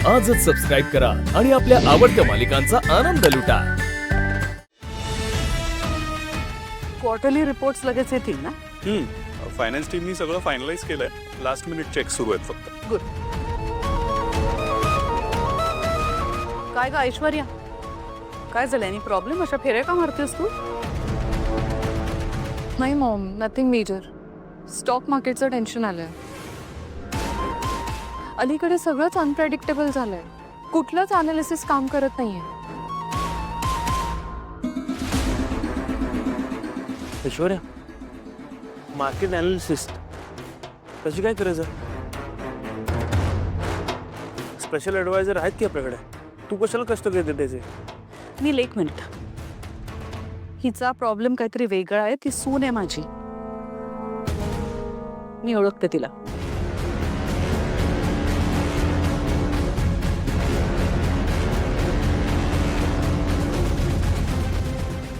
आजच सबस्क्राईब करा आणि आपल्या आवडत्या मालिकांचा आनंद लुटा. क्वार्टरली रिपोर्ट्स लगेच येतील ना? फायनान्स टीमनी सगळं फायनलाइज केलंय. लास्ट मिनिट चेक सुरू आहेत फक्त. गुड. काय ग ऐश्वर्या, काय झालं? Any problem? अशा फेऱ्या का मारतेस तू? नाही मॉम, नथिंग मेजर. स्टॉक मार्केटचं टेन्शन आलंय. अलीकडे सगळंच अनप्रेडिक्टेबल झालंय. कुठलंच अनालिसिस काम करत नाहीये. ऐश्वर्या, मार्केट ॲनालिसिस्ट कशी काय करायचं? स्पेशल ॲडवायझर आहेत की आपल्याकडे? तू कशाला कष्ट घेते त्याचे? नील, एक मिनिट. हिचा प्रॉब्लेम काहीतरी वेगळा आहे. ती सून आहे माझी, मी ओळखते तिला.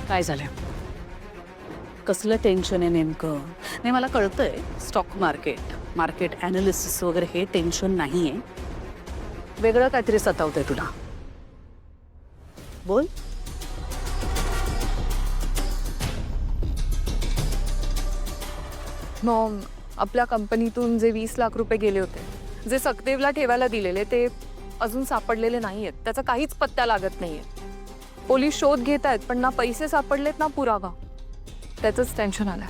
काय झालं? कसलं टेन्शन आहे नेमकं? नाही, मला कळतंय स्टॉक मार्केट ॲनालिसिस वगैरे हे टेन्शन नाही आहे. वेगळं काहीतरी सतावतंय तुला. बोल. मॉम, आपल्या कंपनीतून जे 20 लाख रुपये गेले होते, जे सखदेवला ठेवायला दिलेले, ते अजून सापडलेले नाहीयेत. त्याचा काहीच पत्ता लागत नाहीये. पोलीस शोध घेत आहेत, पण ना पैसे सापडलेत ना पुरावा. त्याचंच टेन्शन आलंय.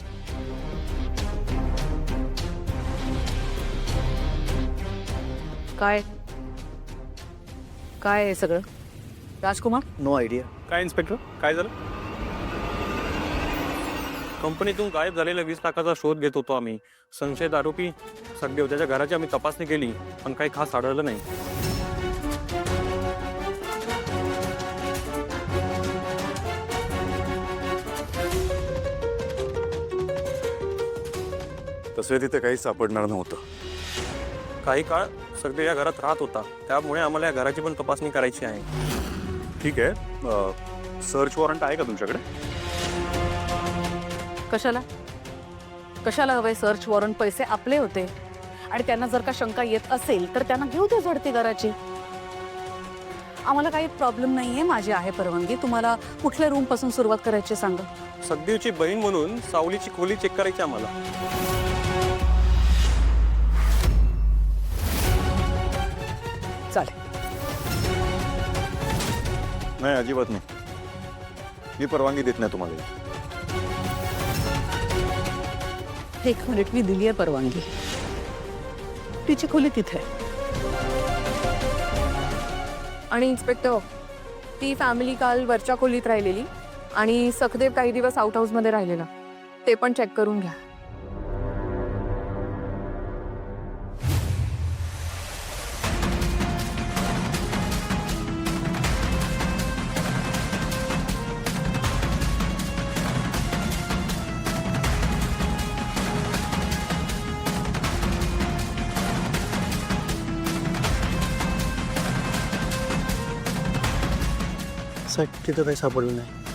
काय काय आहे सगळं? राजकुमार, नो आयडिया. काय इन्स्पेक्टर, काय झालं? कंपनीतून गायब झालेल्या 20 लाखाचा शोध घेत होतो आम्ही. संशयित आरोपी सखदेव, त्याच्या घराची आम्ही तपासणी केली, पण काही खास आढळलं नाही. तसे तिथे काही सापडणार नव्हतं. काही काळ सखदेव या घरात राहत होता, त्यामुळे आम्हाला या घराची पण तपासणी करायची आहे. ठीक आहे. सर्च वॉरंट आहे का तुमच्याकडे? कशाला हवंय सर्च वॉरंट? पैसे आपले होते आणि त्यांना जर का शंका येत असेल तर त्यांना घेऊ दे झडती घराची. आम्हाला काही प्रॉब्लेम नाहीये. माझी आहे परवानगी. तुम्हाला कुठल्या रूम पासून सुरुवात करायची सांगा. सखदेवची बहीण म्हणून सावलीची खोली चेक करायची आम्हाला. चालेल. नाही, अजिबात नाही. मी परवानगी देत नाही तुम्हाला. एक मिनिट, मी दिली आहे परवानगी. तिची खोली तिथे आहे. आणि इन्स्पेक्टर, ती फॅमिली काल वरच्या खोलीत राहिलेली आणि सखदेव काही दिवस आउट हाऊसमध्ये राहिलेला. ते पण चेक करून घ्या. तिथं काही सापडलं नाही.